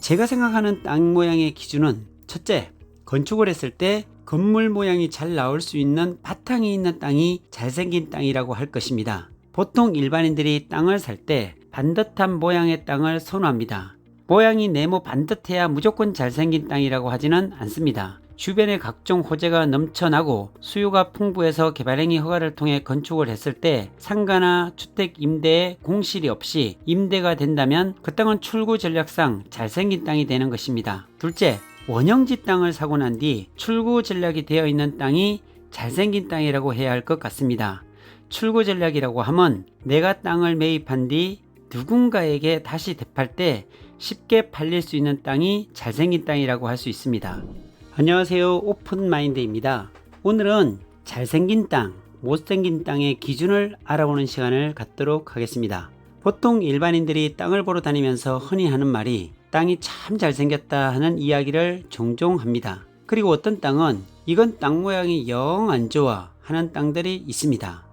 제가 생각하는 땅 모양의 기준은 첫째, 건축을 했을 때 건물 모양이 잘 나올 수 있는 바탕이 있는 땅이 잘생긴 땅이라고 할 것입니다. 보통 일반인들이 땅을 살 때 반듯한 모양의 땅을 선호합니다. 모양이 네모 반듯해야 무조건 잘생긴 땅이라고 하지는 않습니다. 주변에 각종 호재가 넘쳐나고 수요가 풍부해서 개발행위 허가를 통해 건축을 했을 때 상가나 주택 임대에 공실이 없이 임대가 된다면 그 땅은 출구 전략상 잘생긴 땅이 되는 것입니다. 둘째, 원형지 땅을 사고 난 뒤 출구 전략이 되어 있는 땅이 잘생긴 땅이라고 해야 할 것 같습니다. 출구 전략이라고 하면 내가 땅을 매입한 뒤 누군가에게 다시 되팔 때 쉽게 팔릴 수 있는 땅이 잘생긴 땅이라고 할 수 있습니다. 안녕하세요, 오픈마인드입니다. 오늘은 잘생긴 땅, 못생긴 땅의 기준을 알아보는 시간을 갖도록 하겠습니다. 보통 일반인들이 땅을 보러 다니면서 흔히 하는 말이 땅이 참 잘생겼다 하는 이야기를 종종 합니다. 그리고 어떤 땅은 이건 땅 모양이 영 안 좋아 하는 땅들이 있습니다.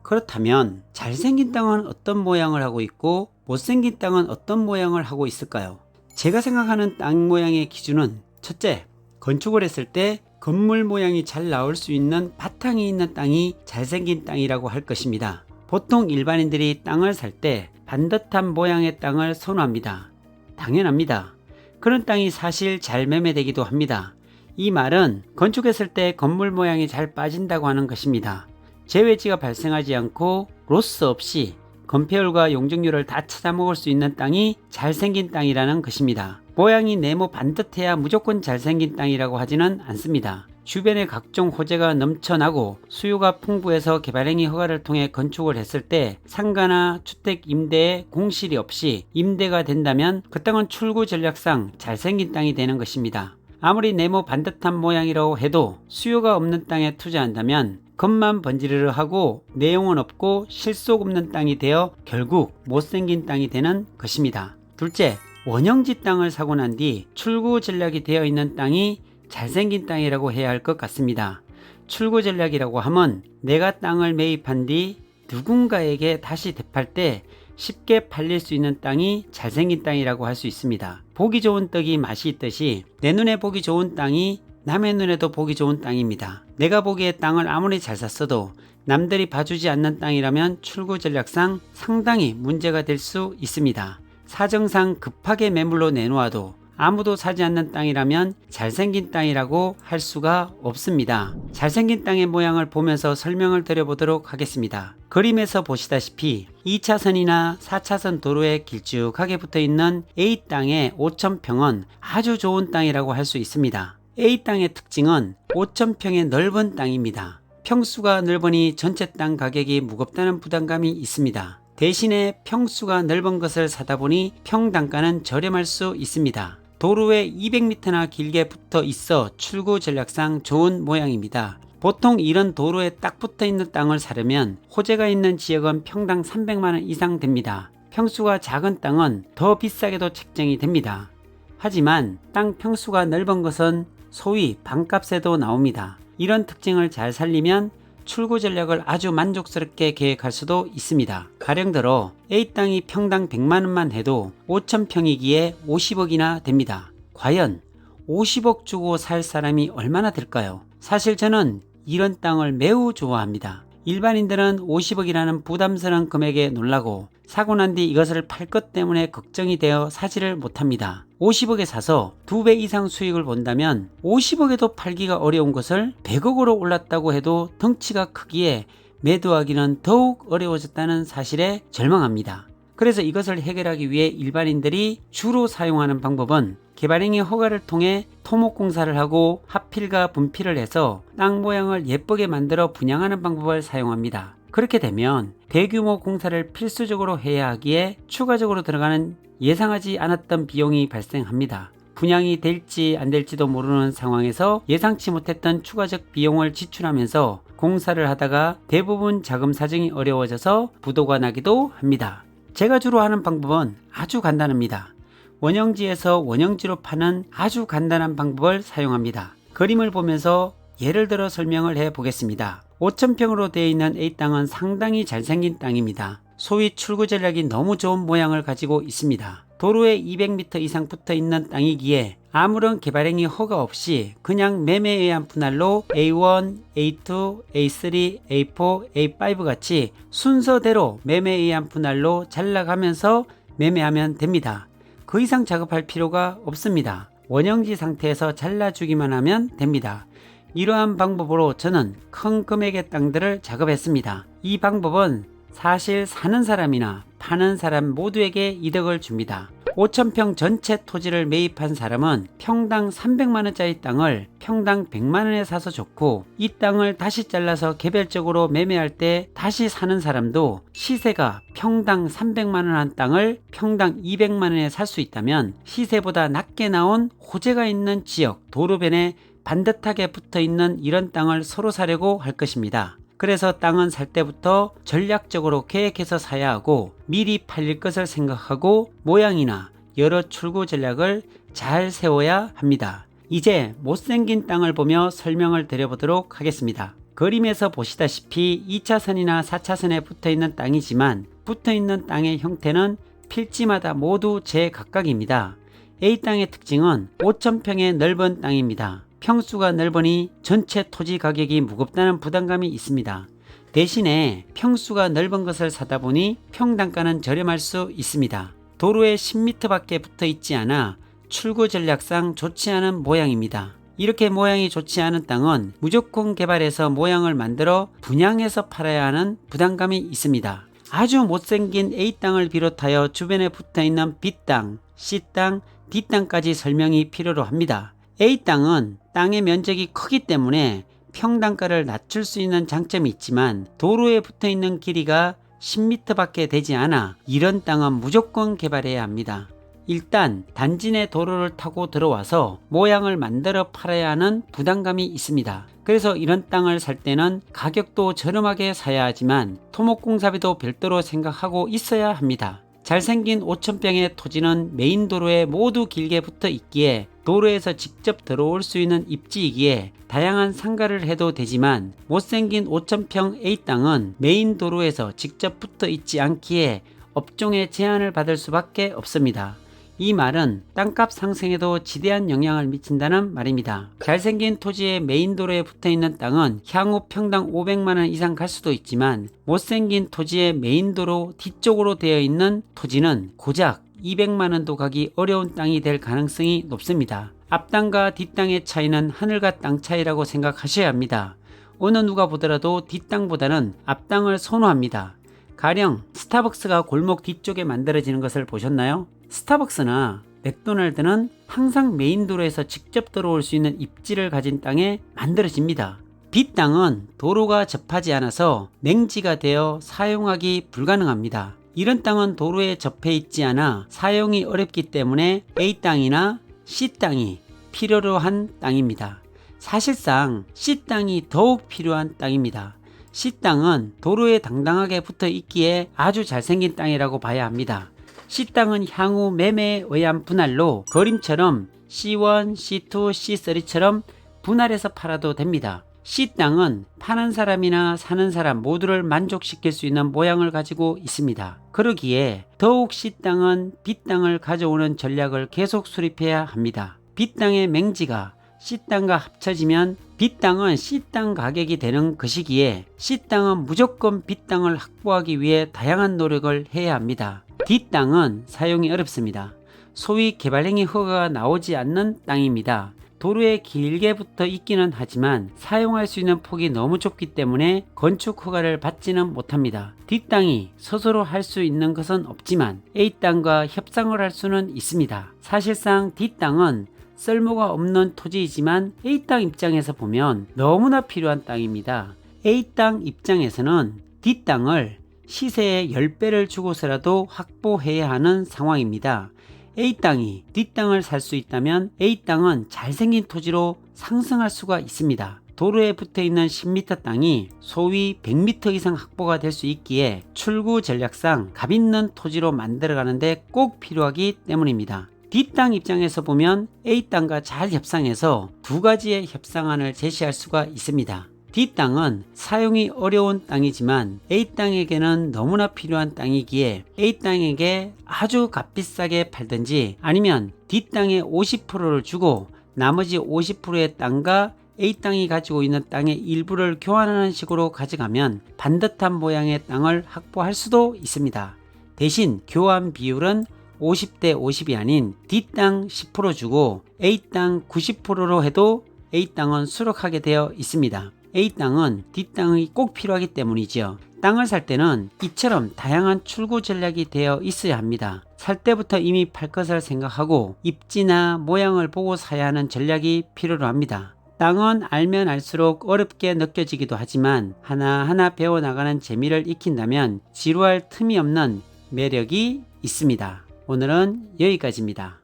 그렇다면 잘생긴 땅은 어떤 모양을 하고 있고 못생긴 땅은 어떤 모양을 하고 있을까요? 제가 생각하는 땅 모양의 기준은 첫째, 건축을 했을 때 건물 모양이 잘 나올 수 있는 바탕이 있는 땅이 잘생긴 땅이라고 할 것입니다. 보통 일반인들이 땅을 살 때 반듯한 모양의 땅을 선호합니다. 당연합니다. 그런 땅이 사실 잘 매매되기도 합니다. 이 말은 건축했을 때 건물 모양이 잘 빠진다고 하는 것입니다. 재외지가 발생하지 않고 로스 없이 건폐율과 용적률을 다 찾아먹을 수 있는 땅이 잘생긴 땅이라는 것입니다. 모양이 네모 반듯해야 무조건 잘생긴 땅이라고 하지는 않습니다. 주변에 각종 호재가 넘쳐나고 수요가 풍부해서 개발행위 허가를 통해 건축을 했을 때 상가나 주택 임대에 공실이 없이 임대가 된다면 그 땅은 출구 전략상 잘생긴 땅이 되는 것입니다. 아무리 네모 반듯한 모양이라고 해도 수요가 없는 땅에 투자한다면 겉만 번지르르 하고 내용은 없고 실속 없는 땅이 되어 결국 못생긴 땅이 되는 것입니다. 둘째, 원형지 땅을 사고 난 뒤 출구 전략이 되어 있는 땅이 잘생긴 땅이라고 해야 할 것 같습니다. 출구 전략이라고 하면 내가 땅을 매입한 뒤 누군가에게 다시 되팔 때 쉽게 팔릴 수 있는 땅이 잘생긴 땅이라고 할 수 있습니다. 보기 좋은 떡이 맛이 있듯이 내 눈에 보기 좋은 땅이 남의 눈에도 보기 좋은 땅입니다. 내가 보기에 땅을 아무리 잘 샀어도 남들이 봐주지 않는 땅이라면 출구 전략상 상당히 문제가 될 수 있습니다. 사정상 급하게 매물로 내놓아도 아무도 사지 않는 땅이라면 잘생긴 땅이라고 할 수가 없습니다. 잘생긴 땅의 모양을 보면서 설명을 드려보도록 하겠습니다. 그림에서 보시다시피 2차선이나 4차선 도로에 길쭉하게 붙어있는 A 땅의 5,000평은 아주 좋은 땅이라고 할 수 있습니다. A 땅의 특징은 5,000평의 넓은 땅입니다. 평수가 넓으니 전체 땅 가격이 무겁다는 부담감이 있습니다. 대신에 평수가 넓은 것을 사다 보니 평당가는 저렴할 수 있습니다. 도로에 200m나 길게 붙어 있어 출구 전략상 좋은 모양입니다. 보통 이런 도로에 딱 붙어 있는 땅을 사려면 호재가 있는 지역은 평당 300만원 이상 됩니다. 평수가 작은 땅은 더 비싸게도 책정이 됩니다. 하지만 땅 평수가 넓은 것은 소위 반값에도 나옵니다. 이런 특징을 잘 살리면 출구 전략을 아주 만족스럽게 계획할 수도 있습니다. 가령 들어 A 땅이 평당 100만원만 해도 5,000평이기에 50억이나 됩니다. 과연 50억 주고 살 사람이 얼마나 될까요? 사실 저는 이런 땅을 매우 좋아합니다. 일반인들은 50억이라는 부담스러운 금액에 놀라고 사고 난 뒤 이것을 팔 것 때문에 걱정이 되어 사지를 못합니다. 50억에 사서 2배 이상 수익을 본다면 50억에도 팔기가 어려운 것을 100억으로 올랐다고 해도 덩치가 크기에 매도하기는 더욱 어려워졌다는 사실에 절망합니다. 그래서 이것을 해결하기 위해 일반인들이 주로 사용하는 방법은 개발행위 허가를 통해 토목공사를 하고 합필과 분필을 해서 땅 모양을 예쁘게 만들어 분양하는 방법을 사용합니다. 그렇게 되면 대규모 공사를 필수적으로 해야 하기에 추가적으로 들어가는 예상하지 않았던 비용이 발생합니다. 분양이 될지 안 될지도 모르는 상황에서 예상치 못했던 추가적 비용을 지출하면서 공사를 하다가 대부분 자금 사정이 어려워져서 부도가 나기도 합니다. 제가 주로 하는 방법은 아주 간단합니다. 원형지에서 원형지로 파는 아주 간단한 방법을 사용합니다. 그림을 보면서 예를 들어 설명을 해 보겠습니다. 5,000평으로 되어 있는 A 땅은 상당히 잘생긴 땅입니다. 소위 출구 전략이 너무 좋은 모양을 가지고 있습니다. 도로에 200m 이상 붙어 있는 땅이기에 아무런 개발행위 허가 없이 그냥 매매에 의한 분할로 A1, A2, A3, A4, A5 같이 순서대로 매매에 의한 분할로 잘라가면서 매매하면 됩니다. 그 이상 작업할 필요가 없습니다. 원형지 상태에서 잘라주기만 하면 됩니다. 이러한 방법으로 저는 큰 금액의 땅들을 작업했습니다. 이 방법은 사실 사는 사람이나 파는 사람 모두에게 이득을 줍니다. 5,000평 전체 토지를 매입한 사람은 평당 300만원짜리 땅을 평당 100만원에 사서 좋고, 이 땅을 다시 잘라서 개별적으로 매매할 때 다시 사는 사람도 시세가 평당 300만원 한 땅을 평당 200만원에 살 수 있다면 시세보다 낮게 나온 호재가 있는 지역, 도로변에 반듯하게 붙어 있는 이런 땅을 서로 사려고 할 것입니다. 그래서 땅은 살 때부터 전략적으로 계획해서 사야 하고 미리 팔릴 것을 생각하고 모양이나 여러 출구 전략을 잘 세워야 합니다. 이제 못생긴 땅을 보며 설명을 드려보도록 하겠습니다. 그림에서 보시다시피 2차선이나 4차선에 붙어있는 땅이지만 붙어있는 땅의 형태는 필지마다 모두 제각각입니다. A 땅의 특징은 5,000평의 넓은 땅입니다. 평수가 넓으니 전체 토지 가격이 무겁다는 부담감이 있습니다. 대신에 평수가 넓은 것을 사다 보니 평당가는 저렴할 수 있습니다. 도로에 10m 밖에 붙어 있지 않아 출구 전략상 좋지 않은 모양입니다. 이렇게 모양이 좋지 않은 땅은 무조건 개발해서 모양을 만들어 분양해서 팔아야 하는 부담감이 있습니다. 아주 못생긴 A 땅을 비롯하여 주변에 붙어 있는 B 땅, C 땅, D 땅까지 설명이 필요로 합니다. A 땅은 땅의 면적이 크기 때문에 평당가를 낮출 수 있는 장점이 있지만 도로에 붙어 있는 길이가 10m 밖에 되지 않아 이런 땅은 무조건 개발해야 합니다. 일단 단지 내 도로를 타고 들어와서 모양을 만들어 팔아야 하는 부담감이 있습니다. 그래서 이런 땅을 살 때는 가격도 저렴하게 사야 하지만 토목공사비도 별도로 생각하고 있어야 합니다. 잘생긴 5,000평의 토지는 메인 도로에 모두 길게 붙어 있기에 도로에서 직접 들어올 수 있는 입지이기에 다양한 상가를 해도 되지만, 못생긴 5,000평 A 땅은 메인 도로에서 직접 붙어 있지 않기에 업종의 제한을 받을 수밖에 없습니다. 이 말은 땅값 상승에도 지대한 영향을 미친다는 말입니다. 잘생긴 토지의 메인 도로에 붙어있는 땅은 향후 평당 500만원 이상 갈 수도 있지만, 못생긴 토지의 메인 도로 뒤쪽으로 되어 있는 토지는 고작 200만원도 가기 어려운 땅이 될 가능성이 높습니다. 앞땅과 뒷땅의 차이는 하늘과 땅 차이라고 생각하셔야 합니다. 어느 누가 보더라도 뒷땅보다는 앞땅을 선호합니다. 가령 스타벅스가 골목 뒤쪽에 만들어지는 것을 보셨나요? 스타벅스나 맥도날드는 항상 메인 도로에서 직접 들어올 수 있는 입지를 가진 땅에 만들어집니다. 뒷땅은 도로가 접하지 않아서 냉지가 되어 사용하기 불가능합니다. 이런 땅은 도로에 접해 있지 않아 사용이 어렵기 때문에 A 땅이나 C 땅이 필요로 한 땅입니다. 사실상 C 땅이 더욱 필요한 땅입니다. C 땅은 도로에 당당하게 붙어 있기에 아주 잘생긴 땅이라고 봐야 합니다. C 땅은 향후 매매에 의한 분할로 그림처럼 C1, C2, C3처럼 분할해서 팔아도 됩니다. C 땅은 파는 사람이나 사는 사람 모두를 만족시킬 수 있는 모양을 가지고 있습니다. 그러기에 더욱 C 땅은 B 땅을 가져오는 전략을 계속 수립해야 합니다. B 땅의 맹지가 C 땅과 합쳐지면 B 땅은 C 땅 가격이 되는 것이기에 C 땅은 무조건 B 땅을 확보하기 위해 다양한 노력을 해야 합니다. D 땅은 사용이 어렵습니다. 소위 개발행위 허가가 나오지 않는 땅입니다. 도로에 길게 붙어 있기는 하지만 사용할 수 있는 폭이 너무 좁기 때문에 건축 허가를 받지는 못합니다. 뒷땅이 스스로 할 수 있는 것은 없지만 A 땅과 협상을 할 수는 있습니다. 사실상 뒷땅은 쓸모가 없는 토지이지만 A 땅 입장에서 보면 너무나 필요한 땅입니다. A 땅 입장에서는 뒷땅을 시세의 10배를 주고서라도 확보해야 하는 상황입니다. A 땅이 뒷땅을 살 수 있다면 A 땅은 잘생긴 토지로 상승할 수가 있습니다. 도로에 붙어있는 10m 땅이 소위 100m 이상 확보가 될 수 있기에 출구 전략상 값있는 토지로 만들어가는데 꼭 필요하기 때문입니다. 뒷땅 입장에서 보면 A 땅과 잘 협상해서 두 가지의 협상안을 제시할 수가 있습니다. D 땅은 사용이 어려운 땅이지만 A 땅에게는 너무나 필요한 땅이기에 A 땅에게 아주 값비싸게 팔든지 아니면 D 땅의 50%를 주고 나머지 50%의 땅과 A 땅이 가지고 있는 땅의 일부를 교환하는 식으로 가져가면 반듯한 모양의 땅을 확보할 수도 있습니다. 대신 교환 비율은 50대 50이 아닌 D 땅 10% 주고 A 땅 90%로 해도 A 땅은 수록하게 되어 있습니다. A 땅은 D 땅이 꼭 필요하기 때문이죠. 땅을 살 때는 이처럼 다양한 출구 전략이 되어 있어야 합니다. 살 때부터 이미 팔 것을 생각하고 입지나 모양을 보고 사야 하는 전략이 필요로 합니다. 땅은 알면 알수록 어렵게 느껴지기도 하지만 하나하나 배워나가는 재미를 익힌다면 지루할 틈이 없는 매력이 있습니다. 오늘은 여기까지입니다.